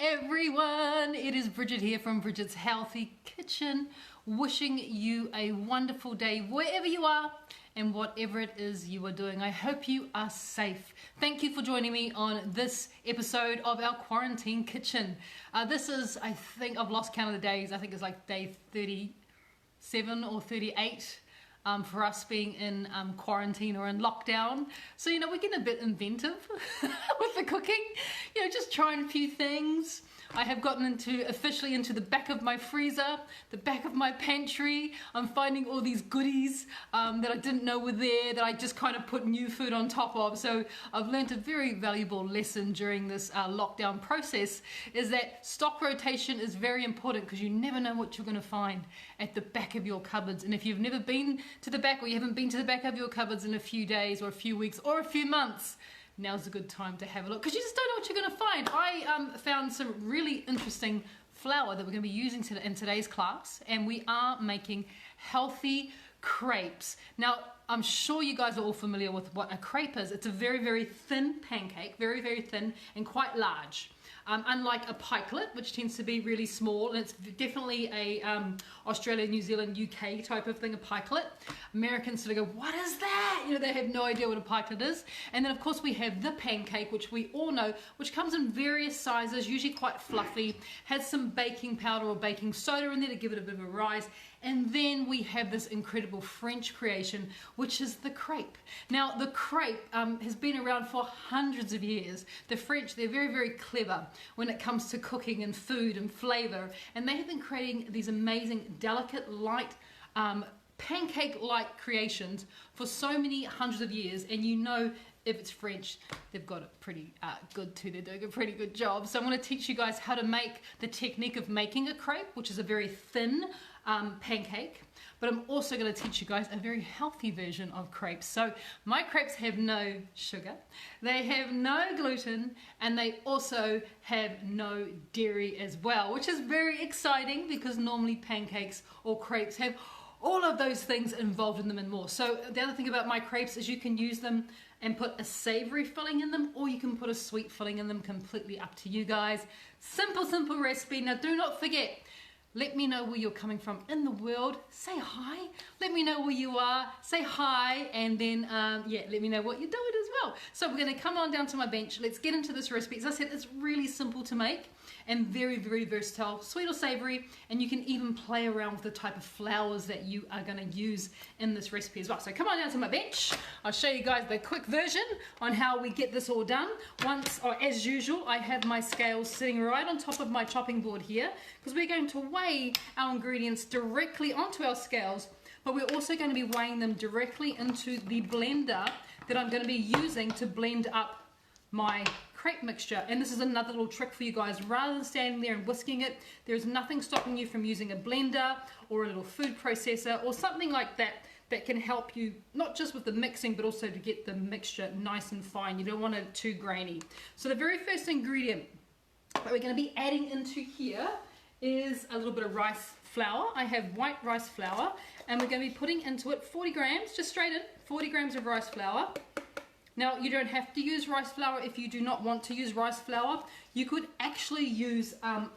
Everyone, it is Bridget here from Bridget's Healthy Kitchen, wishing you a wonderful day wherever you are and whatever it is you are doing. I hope you are safe. Thank you for joining me on this episode of our quarantine kitchen. This is, I think I've lost count of the days. I think it's like day 37 or 38 for us being in quarantine or in lockdown. So, we're getting a bit inventive with the cooking, just trying a few things. I have gotten officially into the back of my freezer, the back of my pantry. I'm finding all these goodies that I didn't know were there, that I just kind of put new food on top of. So I've learned a very valuable lesson during this lockdown process, is that stock rotation is very important because you never know what you're going to find at the back of your cupboards. And if you've never been to the back, or you haven't been to the back of your cupboards in a few days or a few weeks or a few months, now's a good time to have a look, because you just don't know what you're going to find. I found some really interesting flour that we're going to be using in today's class, and we are making healthy crepes. Now, I'm sure you guys are all familiar with what a crepe is. It's a very, very thin pancake, very, very thin and quite large. Unlike a pikelet, which tends to be really small, and it's definitely a Australia, New Zealand, UK type of thing, a pikelet. Americans sort of go, what is that? They have no idea what a pikelet is. And then of course we have the pancake, which we all know, which comes in various sizes, usually quite fluffy, has some baking powder or baking soda in there to give it a bit of a rise. And then we have this incredible French creation, which is the crepe. Now, the crepe has been around for hundreds of years. The French, they're very, very clever when it comes to cooking and food and flavor. And they have been creating these amazing, delicate, light, pancake-like creations for so many hundreds of years. And if it's French, they've got it pretty good too. They're doing a pretty good job. So I'm going to teach you guys how to make the technique of making a crepe, which is a very thin pancake. But I'm also going to teach you guys a very healthy version of crepes. So my crepes have no sugar, they have no gluten, and they also have no dairy as well, which is very exciting because normally pancakes or crepes have all of those things involved in them and more. So the other thing about my crepes is you can use them and put a savory filling in them, or you can put a sweet filling in them, completely up to you guys. Simple, simple recipe. Now do not forget, let me know where you're coming from in the world. Say hi. Let me know where you are. Say hi, and then let me know what you're doing as well. So we're going to come on down to my bench. Let's get into this recipe. As I said, it's really simple to make and very, very versatile, sweet or savory, and you can even play around with the type of flours that you are going to use in this recipe as well. So come on down to my bench. I'll show you guys the quick version on how we get this all done. As usual, I have my scales sitting right on top of my chopping board here, because we're going to weigh our ingredients directly onto our scales, but we're also going to be weighing them directly into the blender that I'm going to be using to blend up my crepe mixture. And this is another little trick for you guys. Rather than standing there and whisking it, there's nothing stopping you from using a blender or a little food processor or something like that that can help you not just with the mixing, but also to get the mixture nice and fine. You don't want it too grainy. So the very first ingredient that we're going to be adding into here is a little bit of rice flour. I have white rice flour, and we're going to be putting into it 40 grams, just straight in, 40 grams of rice flour. Now, you don't have to use rice flour if you do not want to use rice flour. You could actually use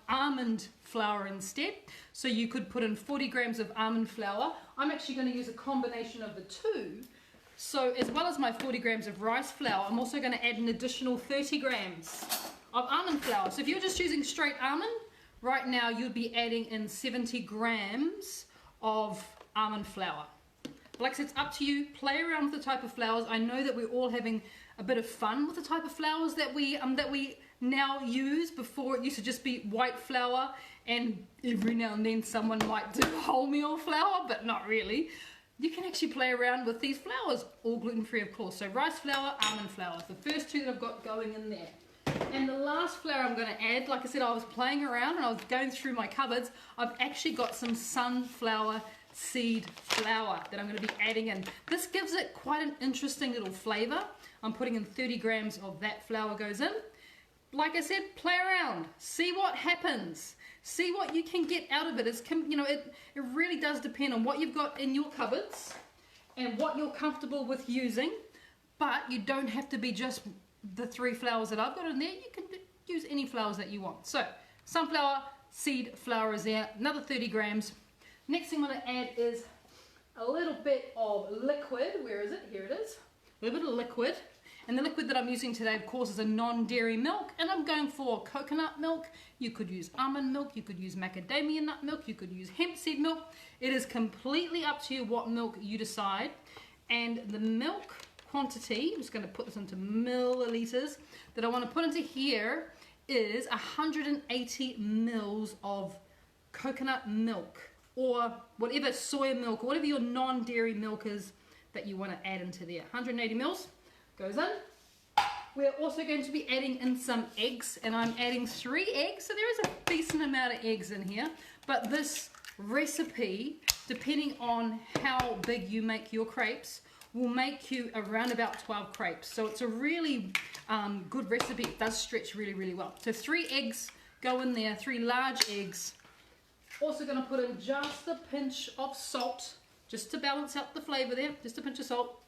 almond flour instead. So you could put in 40 grams of almond flour. I'm actually going to use a combination of the two. So as well as my 40 grams of rice flour, I'm also going to add an additional 30 grams of almond flour. So if you're just using straight almond, right now you'd be adding in 70 grams of almond flour. Like I said, it's up to you. Play around with the type of flours. I know that we're all having a bit of fun with the type of flours that we now use. Before, it used to just be white flour, and every now and then someone might do wholemeal flour, but not really. You can actually play around with these flours, all gluten-free of course. So rice flour, almond flour, the first two that I've got going in there. And the last flour I'm going to add, like I said, I was playing around and I was going through my cupboards. I've actually got some sunflower seed flour that I'm going to be adding in. This gives it quite an interesting little flavor. I'm putting in 30 grams of that flour goes in. Like I said, play around, see what happens, see what you can get out of it. It really does depend on what you've got in your cupboards and what you're comfortable with using, but you don't have to be just the three flours that I've got in there. You can use any flours that you want. So sunflower seed flour is there, another 30 grams. Next thing I'm going to add is a little bit of liquid. Where is it? Here it is. A little bit of liquid. And the liquid that I'm using today, of course, is a non-dairy milk, and I'm going for coconut milk. You could use almond milk, you could use macadamia nut milk, you could use hemp seed milk. It is completely up to you what milk you decide. And the milk quantity, I'm just going to put this into milliliters, that I want to put into here is 180 mils of coconut milk, or whatever soy milk, or whatever your non-dairy milk is that you want to add into there. 180 mils. Goes in. We're also going to be adding in some eggs, and I'm adding 3 eggs, so there is a decent amount of eggs in here. But this recipe, depending on how big you make your crepes, will make you around about 12 crepes. So it's a really good recipe. It does stretch really, really well. So 3 eggs go in there, 3 large eggs. Also going to put in just a pinch of salt, just to balance out the flavor there, just a pinch of salt.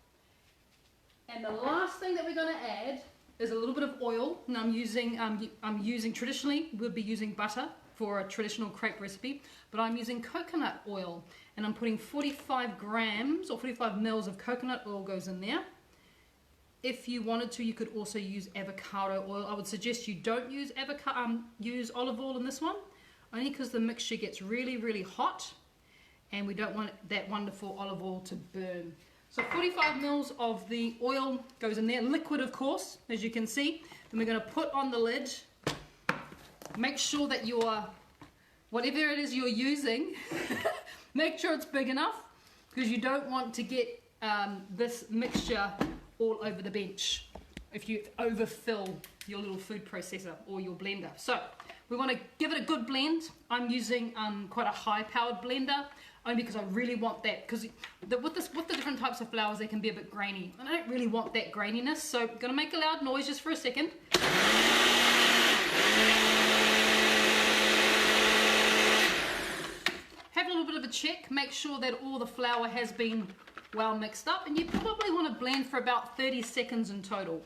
And the last thing that we're going to add is a little bit of oil. And I'm using traditionally, we'll be using butter for a traditional crepe recipe, but I'm using coconut oil, and I'm putting 45 grams or 45 mils of coconut oil goes in there. If you wanted to, you could also use avocado oil. I would suggest you don't use use olive oil in this one, only because the mixture gets really, really hot, and we don't want that wonderful olive oil to burn. So 45 mils of the oil goes in there, liquid of course, as you can see. Then we're going to put on the lid. Make sure that your, whatever it is you're using, make sure it's big enough, because you don't want to get this mixture all over the bench if you overfill your little food processor or your blender. So we want to give it a good blend. I'm using quite a high-powered blender, only because I really want that, because with the different types of flours, they can be a bit grainy, and I don't really want that graininess. So I'm going to make a loud noise just for a second. Have a little bit of a check, make sure that all the flour has been well mixed up, and you probably want to blend for about 30 seconds in total.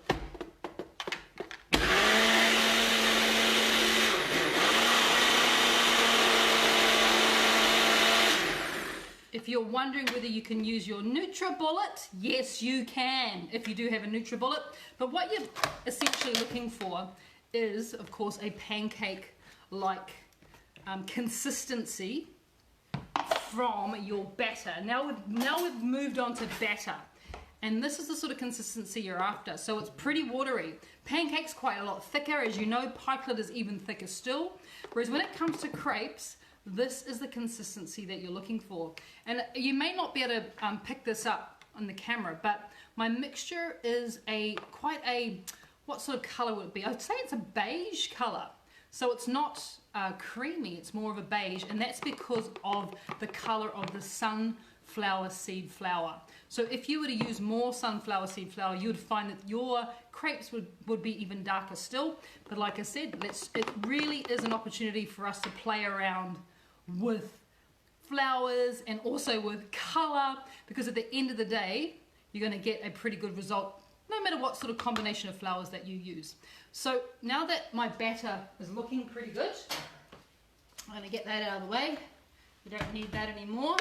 If you're wondering whether you can use your NutriBullet, yes you can, if you do have a NutriBullet. But what you're essentially looking for is, of course, a pancake-like consistency from your batter. Now we've moved on to batter, and this is the sort of consistency you're after. So it's pretty watery. Pancake's quite a lot thicker, as you know. Pikelet is even thicker still. Whereas when it comes to crepes, this is the consistency that you're looking for. And you may not be able to pick this up on the camera, but my mixture is quite a, what sort of color would it be? I'd say it's a beige color. So it's not creamy, it's more of a beige, and that's because of the color of the sunflower seed flour. So if you were to use more sunflower seed flour, you would find that your crepes would be even darker still. But like I said, it really is an opportunity for us to play around with flowers and also with color, because at the end of the day, you're going to get a pretty good result no matter what sort of combination of flours that you use. So now that my batter is looking pretty good, I'm going to get that out of the way. We don't need that anymore.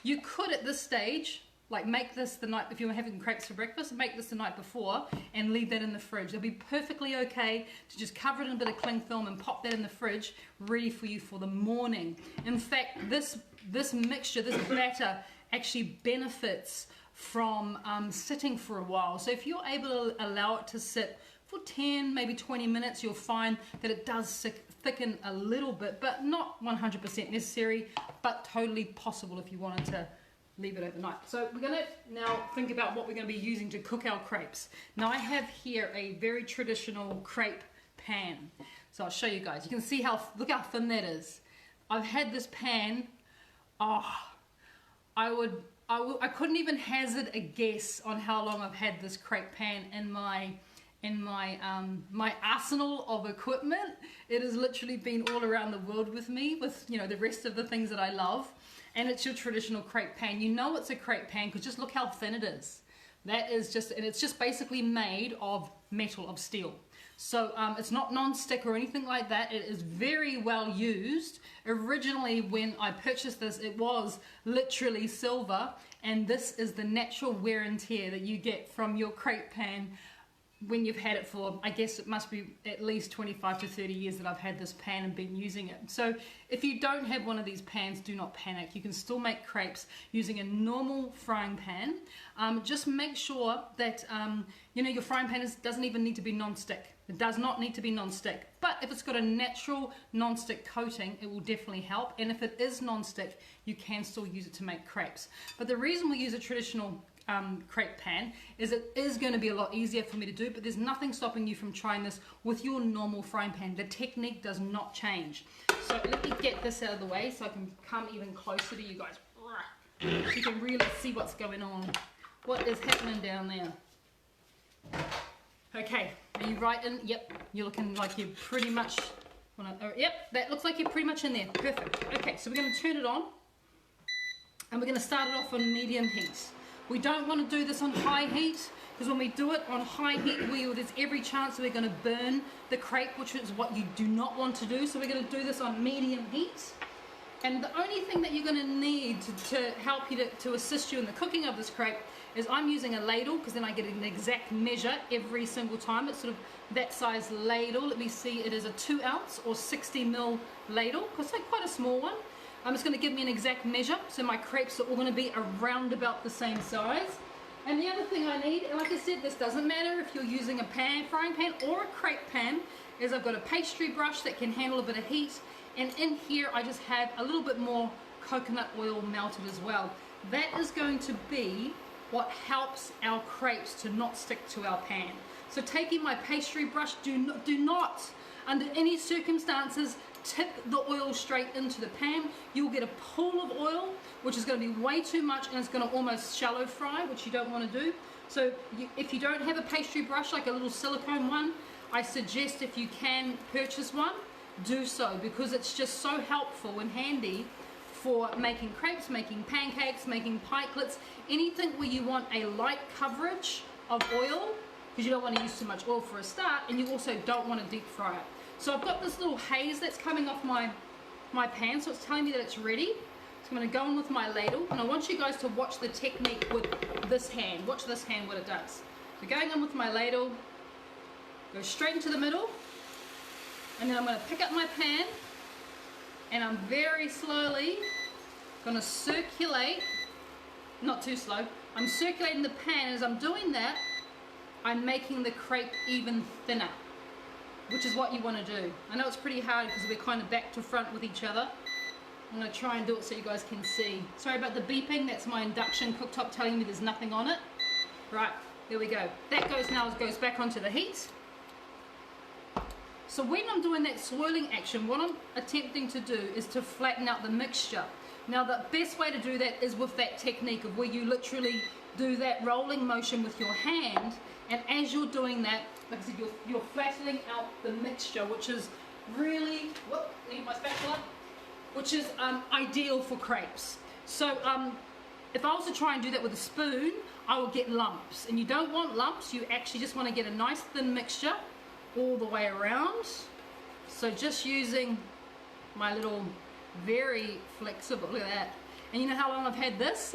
You could at this stage, like make this the night, if you're having crepes for breakfast, make this the night before and leave that in the fridge. It'll be perfectly okay to just cover it in a bit of cling film and pop that in the fridge, ready for you for the morning. In fact, this mixture, this batter, actually benefits from sitting for a while. So if you're able to allow it to sit for 10, maybe 20 minutes, you'll find that it does thicken a little bit, but not 100% necessary, but totally possible if you wanted to leave it overnight. So we're going to now think about what we're going to be using to cook our crepes. Now I have here a very traditional crepe pan. So I'll show you guys. You can see look how thin that is. I've had this pan, I couldn't even hazard a guess on how long I've had this crepe pan in my arsenal of equipment. It has literally been all around the world with me, with the rest of the things that I love. And it's your traditional crepe pan. You know it's a crepe pan because just look how thin it is. That is just, and it's just basically made of metal, of steel. So it's not non-stick or anything like that. It is very well used. Originally, when I purchased this, it was literally silver, and this is the natural wear and tear that you get from your crepe pan when you've had it for, I guess it must be at least 25 to 30 years that I've had this pan and been using it. So if you don't have one of these pans, do not panic. You can still make crepes using a normal frying pan. Just make sure that you know, your frying pan doesn't even need to be non-stick. It does not need to be non-stick, but if it's got a natural non-stick coating, it will definitely help. And if it is non-stick, you can still use it to make crepes. But the reason we use a traditional crepe pan is it is going to be a lot easier for me to do, but there's nothing stopping you from trying this with your normal frying pan. The technique does not change. So let me get this out of the way so I can come even closer to you guys, so you can really see what's going on, what is happening down there. Okay, are you right in? Yep, you're looking like you're pretty much, yep, that looks like you're pretty much in there. Perfect. Okay, so we're going to turn it on, and we're going to start it off on medium heat. We don't want to do this on high heat, because when we do it on high heat, there's every chance that we're going to burn the crepe, which is what you do not want to do. So we're going to do this on medium heat. And the only thing that you're going to need to help you to assist you in the cooking of this crepe is I'm using a ladle, because then I get an exact measure every single time. It's sort of that size ladle. Let me see, it is a 2 ounce or 60 ml ladle, because it's quite a small one. It's going to give me an exact measure, so my crepes are all going to be around about the same size. And the other thing I need, and like I said, this doesn't matter if you're using a frying pan or a crepe pan, is I've got a pastry brush that can handle a bit of heat, and in here I just have a little bit more coconut oil melted as well. That is going to be what helps our crepes to not stick to our pan. So taking my pastry brush, do not under any circumstances tip the oil straight into the pan. You'll get a pool of oil, which is going to be way too much, and it's going to almost shallow fry, which you don't want to do. So if you don't have a pastry brush, like a little silicone one, I suggest if you can purchase one, do so, because it's just so helpful and handy for making crepes, making pancakes, making pikelets, anything where you want a light coverage of oil, because you don't want to use too much oil for a start, and you also don't want to deep fry it. So I've got this little haze that's coming off my pan, so it's telling me that it's ready. So I'm going to go in with my ladle, and I want you guys to watch the technique with this hand. Watch this hand, what it does. So going in with my ladle, go straight into the middle, and then I'm going to pick up my pan, and I'm very slowly going to circulate, not too slow, I'm circulating the pan. As I'm doing that, I'm making the crepe even thinner, which is what you want to do. I know it's pretty hard because we're kind of back to front with each other. I'm going to try and do it so you guys can see. Sorry about the beeping, that's my induction cooktop telling me there's nothing on it. Right, there we go. That goes back onto the heat. So when I'm doing that swirling action, what I'm attempting to do is to flatten out the mixture. Now the best way to do that is with that technique of where you literally do that rolling motion with your hand, and as you're doing that, like I said, you're flattening out the mixture, which is really, need my spatula, which is ideal for crepes. So if I was to try and do that with a spoon, I will get lumps, and you don't want lumps. You actually just want to get a nice thin mixture all the way around. So just using my little, very flexible, look at that. And you know how long I've had this?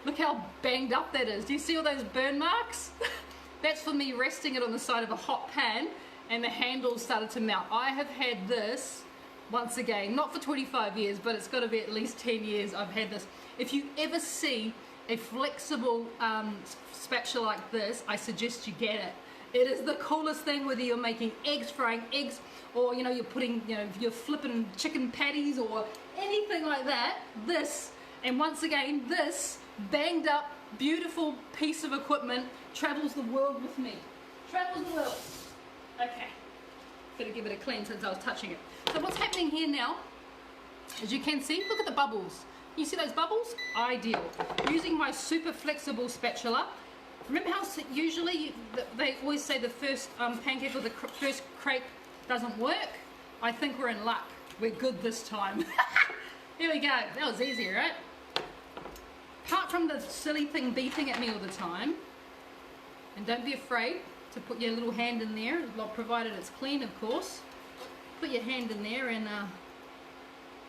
Look how banged up that is. Do you see all those burn marks? That's for me resting it on the side of a hot pan, and the handle started to melt. I have had this, once again, not for 25 years, but it's got to be at least 10 years I've had this. If you ever see a flexible spatula like this, I suggest you get it. It is the coolest thing, whether you're making eggs, frying eggs, or you're putting, you're flipping chicken patties or anything like that. This, and once again, this banged up, beautiful piece of equipment travels the world with me. Travels the world. Okay, better give it a clean since I was touching it. So what's happening here now, as you can see, look at the bubbles. You see those bubbles? Ideal. Using my super flexible spatula. Remember how usually they always say the first pancake or the first crepe doesn't work? I think we're in luck. We're good this time. Here we go. That was easy, right? Apart from the silly thing beeping at me all the time, and don't be afraid, to put your little hand in there, provided it's clean, of course. Put your hand in there and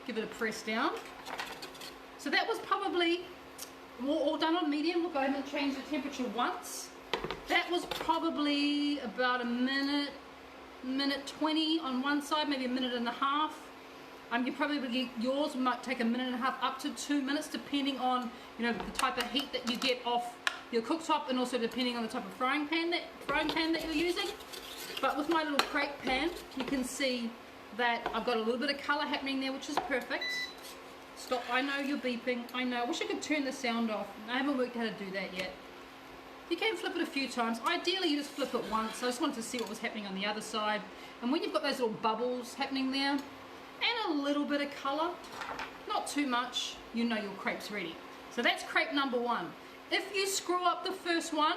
give it a press down. So that was probably all done on medium. Look, I haven't changed the temperature once. That was probably about a minute 20 on one side, maybe a minute and a half. You probably yours might take a minute and a half up to 2 minutes, depending on the type of heat that you get off your cooktop, and also depending on the type of frying pan that you're using. But with my little crepe pan, you can see that I've got a little bit of color happening there, which is perfect. Stop, I know you're beeping, I know. I wish I could turn the sound off. I haven't worked out how to do that yet. You can flip it a few times. Ideally, you just flip it once. I just wanted to see what was happening on the other side. And when you've got those little bubbles happening there, and a little bit of color, not too much, you know your crepe's ready. So that's crepe number 1. If you screw up the first one,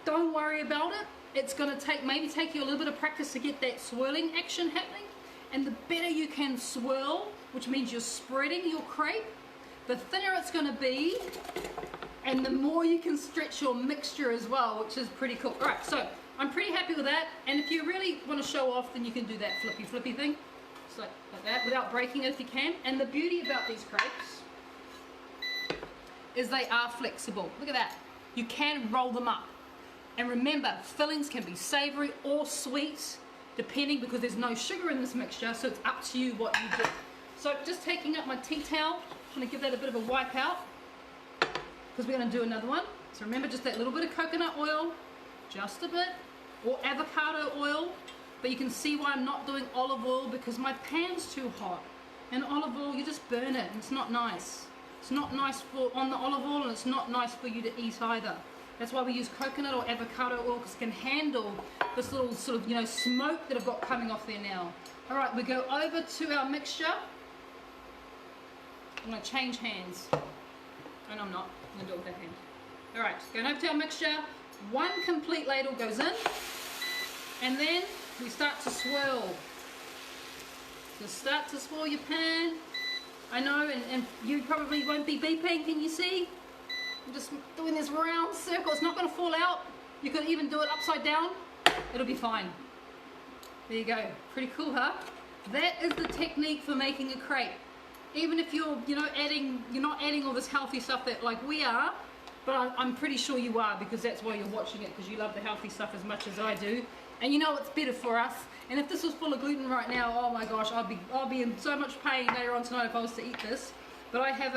don't worry about it. It's going to maybe take you a little bit of practice to get that swirling action happening. And the better you can swirl, which means you're spreading your crepe, the thinner it's going to be, and the more you can stretch your mixture as well, which is pretty cool. All right, so I'm pretty happy with that. And if you really want to show off, then you can do that flippy thing. Just like that, without breaking it if you can. And the beauty about these crepes is they are flexible. Look at that. You can roll them up. And remember, fillings can be savory or sweet, depending, because there's no sugar in this mixture, so it's up to you what you do. So just taking up my tea towel, I'm going to give that a bit of a wipe out, because we're going to do another one. So remember, just that little bit of coconut oil, just a bit, or avocado oil. But you can see why I'm not doing olive oil, because my pan's too hot. And olive oil, you just burn it, and it's not nice. It's not nice on the olive oil, and it's not nice for you to eat either. That's why we use coconut or avocado oil, because it can handle this little sort of, smoke that I've got coming off there now. All right, we go over to our mixture. I'm going to change hands. And I'm not. I'm going to do it with that hand. All right, going over to our mixture. 1 complete ladle goes in. And then we start to swirl. So start to swirl your pan. I know, and you probably won't be beeping, can you see? I'm just doing this round circle. It's not going to fall out. You could even do it upside down. It'll be fine. There you go. Pretty cool, huh? That is the technique for making a crepe. Even if you're, you're not adding all this healthy stuff that like we are, but I'm pretty sure you are, because that's why you're watching it, because you love the healthy stuff as much as I do. And you know it's better for us. And if this was full of gluten right now, oh my gosh, I'll be in so much pain later on tonight if I was to eat this. But I have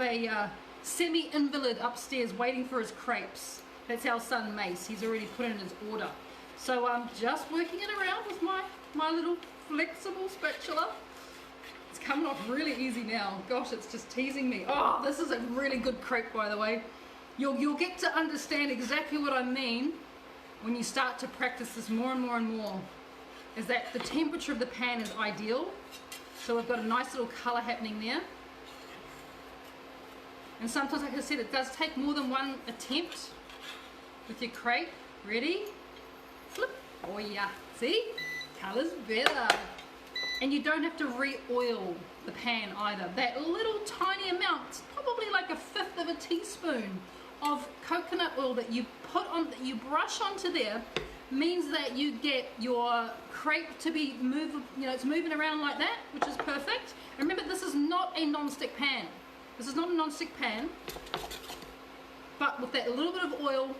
a semi-invalid upstairs waiting for his crepes. That's our son Mace. He's already put in his order. So I'm just working it around with my little flexible spatula. It's coming off really easy now. Gosh, it's just teasing me. Oh, this is a really good crepe, by the way. You'll get to understand exactly what I mean when you start to practice this more and more and more. Is that the temperature of the pan is ideal. So we've got a nice little color happening there. And sometimes, like I said, it does take more than one attempt with your crepe. Ready? Flip. Oh yeah. See? Color's better. And you don't have to re-oil the pan either. That little tiny amount, probably like 1/5 of a teaspoon of coconut oil that you put on, that you brush onto there, means that you get your crepe to be it's moving around like that, which is perfect. And remember, this is not a non-stick pan. This is not a non-stick pan, but with that little bit of oil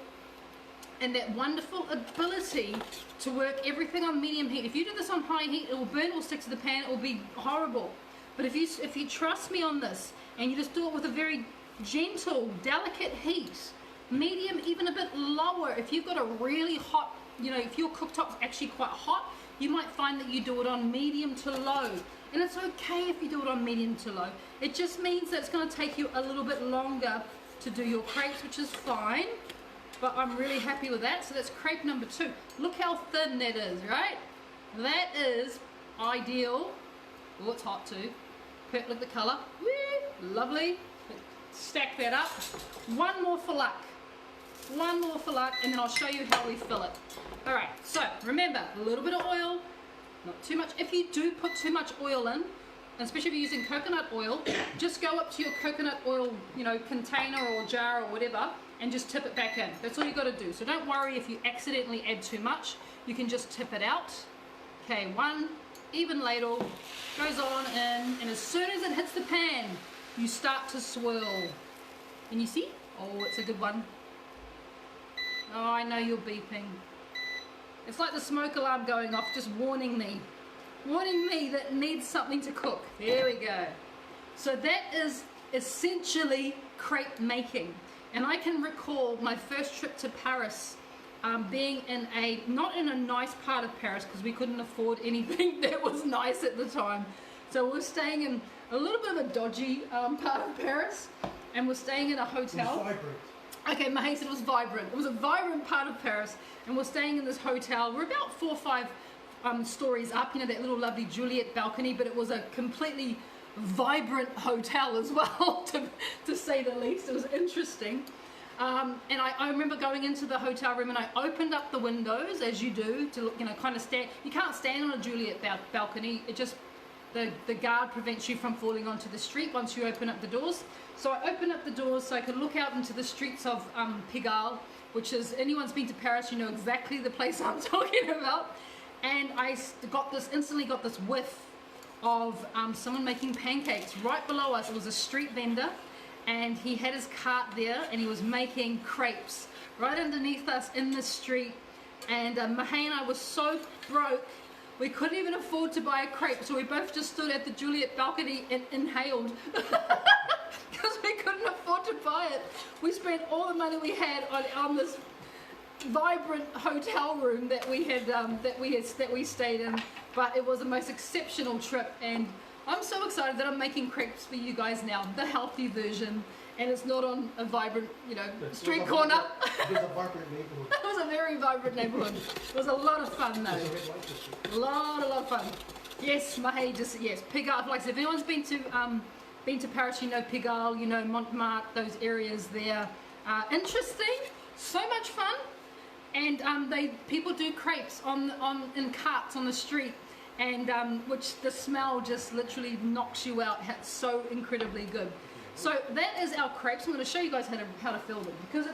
and that wonderful ability to work everything on medium heat. If you do this on high heat, it will burn, it will stick to the pan, it will be horrible. But if you trust me on this, and you just do it with a very gentle, delicate heat, medium, even a bit lower, if you've got a really hot, if your cooktop's actually quite hot, you might find that you do it on medium to low. And it's okay if you do it on medium to low. It just means that it's going to take you a little bit longer to do your crepes, which is fine. But I'm really happy with that. So that's crepe number 2. Look how thin that is, right? That is ideal. Oh, it's hot too. Look at the colour. Woo, lovely. Stack that up. One more for luck. One more for luck, and then I'll show you how we fill it. All right, so remember, a little bit of oil, not too much. If you do put too much oil in, especially if you're using coconut oil, just go up to your coconut oil, container or jar or whatever, and just tip it back in. That's all you got to do. So don't worry if you accidentally add too much. You can just tip it out. Okay, one even ladle goes on in, and as soon as it hits the pan, you start to swirl. And you see? Oh, it's a good one. Oh, I know you're beeping. It's like the smoke alarm going off, just warning me that it needs something to cook. There we go. So that is essentially crepe making. And I can recall my first trip to Paris being in not in a nice part of Paris, because we couldn't afford anything that was nice at the time. So we're staying in a little bit of a dodgy part of Paris, and we're staying in a hotel. It was vibrant. Okay, Mahé said it was vibrant. It was a vibrant part of Paris, and we're staying in this hotel. We're about 4 or 5 stories up, you know, that little lovely Juliet balcony, but it was a completely vibrant hotel as well, to say the least. It was interesting. And I remember going into the hotel room, and I opened up the windows, as you do, to, you know, kind of stand. You can't stand on a Juliet balcony. It just, the guard prevents you from falling onto the street once you open up the doors. So I opened up the doors so I could look out into the streets of Pigalle, which is, anyone's been to Paris, you know exactly the place I'm talking about. And I instantly got this whiff of someone making pancakes right below us. It was a street vendor, and he had his cart there, and he was making crepes right underneath us in the street. And Mahé and I were so broke, we couldn't even afford to buy a crepe, so we both just stood at the Juliet balcony and inhaled because we couldn't afford to buy it. We spent all the money we had on this vibrant hotel room that we stayed in, but it was the most exceptional trip, and I'm so excited that I'm making crepes for you guys now, the healthy version, and it's not on a vibrant, you know, street corner. It was a vibrant neighborhood. It was a very vibrant neighborhood. It was a lot of fun though. A lot of fun. Yes, Mahé yes, Pigalle. Like I said, if anyone's been to Paris, you know Pigalle, you know Montmartre, those areas there. Interesting, so much fun, and people do crepes in carts on the street, and which the smell just literally knocks you out. It's so incredibly good. So that is our crepes. I'm going to show you guys how to fill them, because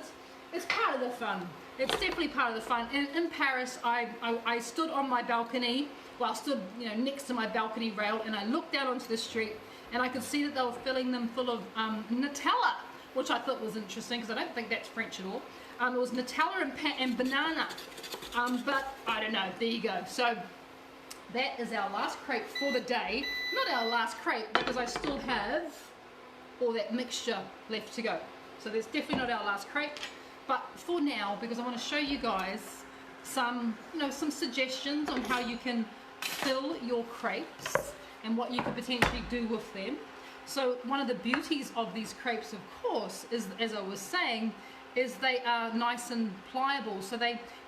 it's part of the fun. It's definitely part of the fun. In Paris, I stood on my balcony, well, I stood, you know, next to my balcony rail, and I looked out onto the street, and I could see that they were filling them full of Nutella, which I thought was interesting, because I don't think that's French at all. It was Nutella and banana, but I don't know. There you go. So that is our last crepe for the day. Not our last crepe, because I still have all that mixture left to go. So that's definitely not our last crepe. But for now, because I want to show you guys some suggestions on how you can fill your crepes and what you could potentially do with them. So one of the beauties of these crepes, of course, is, as I was saying, is they are nice and pliable. So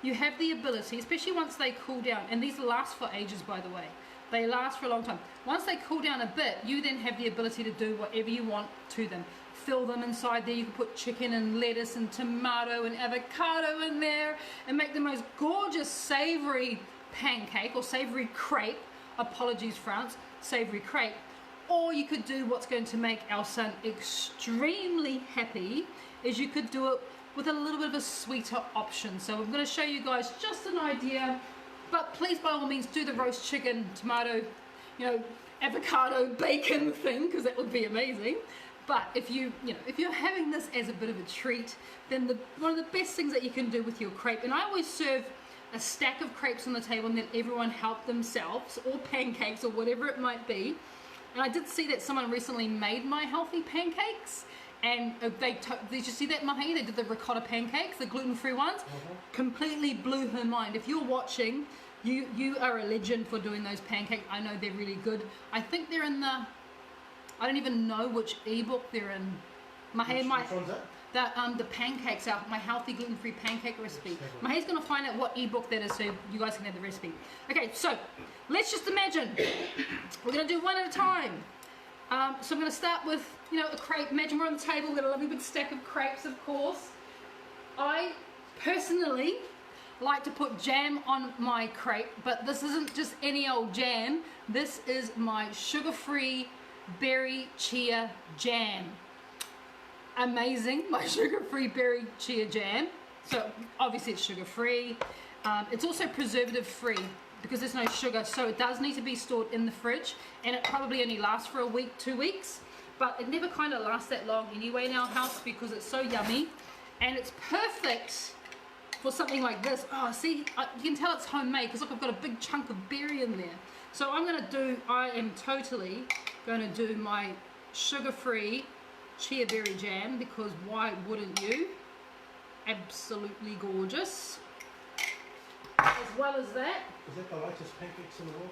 you have the ability, especially once they cool down, and these last for ages, by the way. They last for a long time. Once they cool down a bit, you then have the ability to do whatever you want to them. Fill them inside there. You can put chicken and lettuce and tomato and avocado in there and make the most gorgeous savory pancake or savory crepe. Apologies, France. Savory crepe. Or you could do what's going to make our son extremely happy, is you could do it with a little bit of a sweeter option. So I'm going to show you guys just an idea. But please, by all means, do the roast chicken, tomato, you know, avocado, bacon thing, because that would be amazing. But if you're having this as a bit of a treat, then one of the best things that you can do with your crepe, and I always serve a stack of crepes on the table and then everyone help themselves, or pancakes, or whatever it might be. And I did see that someone recently made my healthy pancakes, and did you see that, Mahé? They did the ricotta pancakes, the gluten-free ones. Completely blew her mind. If you're watching, you are a legend for doing those pancakes. I know they're really good. I think they're in the, I don't even know which ebook they're in. Mahé, which one's that? The pancakes out, my healthy gluten-free pancake recipe. Mahé's going to find out what ebook that is, so you guys can have the recipe. Okay, so let's just imagine we're going to do one at a time. So I'm going to start with, a crepe. Imagine we're on the table, we've got a lovely big stack of crepes, of course. I personally like to put jam on my crepe, but this isn't just any old jam. This is my sugar-free berry chia jam. amazing, my sugar-free berry chia jam. So obviously it's sugar-free. It's also preservative-free because there's no sugar, so it does need to be stored in the fridge, and it probably only lasts for a week, 2 weeks, but it never kind of lasts that long anyway in our house because it's so yummy, and it's perfect for something like this. Oh, see, you can tell it's homemade because look, I've got a big chunk of berry in there. So I am totally going to do my sugar-free chia berry jam because why wouldn't you? Absolutely gorgeous. As well as that. Is that the lightest pancakes in the world?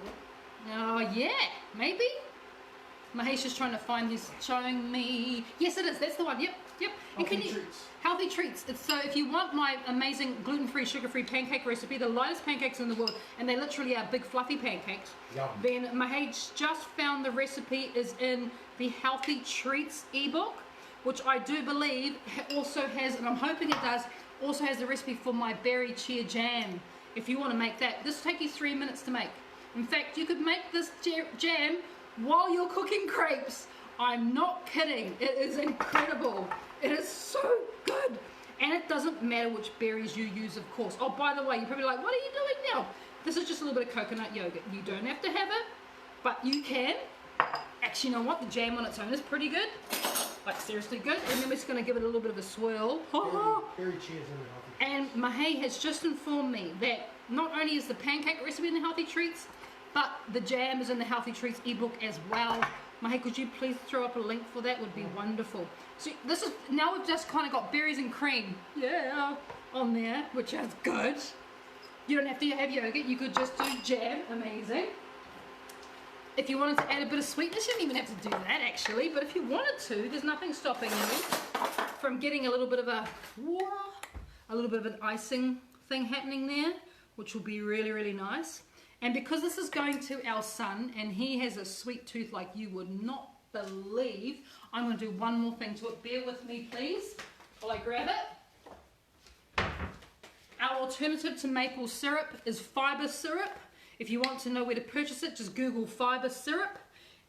Oh yeah, maybe. Mahesh is trying to find this, showing me. Yes, it is. That's the one. Yep. Healthy treats. Healthy treats. So if you want my amazing gluten-free, sugar-free pancake recipe, the lightest pancakes in the world, and they literally are big fluffy pancakes. Yum. Then Mahesh just found the recipe is in the Healthy Treats ebook, which I do believe also has, and I'm hoping it does, also has the recipe for my berry chia jam. If you want to make that, this will take you 3 minutes to make. In fact, you could make this jam while you're cooking crepes. I'm not kidding. It is incredible. It is so good. And it doesn't matter which berries you use, of course. Oh, by the way, you're probably like, what are you doing now? This is just a little bit of coconut yogurt. You don't have to have it, but you can. Actually, you know what? The jam on its own is pretty good. Like, seriously good. And then we're just going to give it a little bit of a swirl. Berry chia is in the healthy. And Mahe has just informed me that not only is the pancake recipe in the Healthy Treats, but the jam is in the Healthy Treats ebook as well. Mahe, could you please throw up a link for that? Would be wonderful. So this is, now we've just kind of got berries and cream, yeah, on there, which is good. You don't have to have yogurt, you could just do jam, amazing. If you wanted to add a bit of sweetness, you don't even have to do that actually, but if you wanted to, there's nothing stopping you from getting a little bit of an icing thing happening there, which will be really, really nice. And because this is going to our son, and he has a sweet tooth like you would not believe, I'm going to do one more thing to it. Bear with me, please, while I grab it. Our alternative to maple syrup is Fibre Syrup. If you want to know where to purchase it, just Google Fibre Syrup,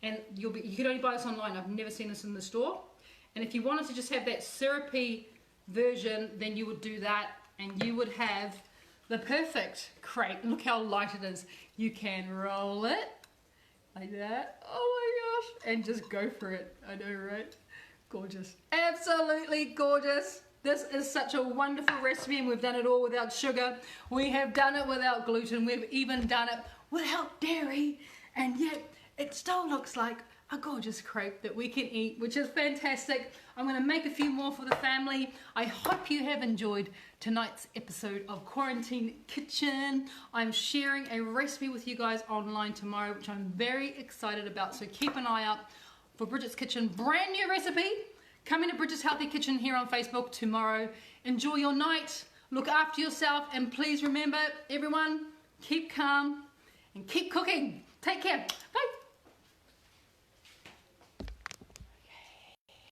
and you can only buy this online. I've never seen this in the store. And if you wanted to just have that syrupy version, then you would do that, and you would have the perfect crepe. Look how light it is. You can roll it like that. Oh my gosh. And just go for it. I know, right? Gorgeous. Absolutely gorgeous. This is such a wonderful recipe, and we've done it all without sugar. We have done it without gluten. We've even done it without dairy. And yet it still looks like a gorgeous crepe that we can eat, which is fantastic. I'm going to make a few more for the family. I hope you have enjoyed tonight's episode of Quarantine Kitchen. I'm sharing a recipe with you guys online tomorrow, which I'm very excited about. So keep an eye out for Bridget's Kitchen. Brand new recipe coming to Bridget's Healthy Kitchen here on Facebook tomorrow. Enjoy your night. Look after yourself. And please remember, everyone, keep calm and keep cooking. Take care.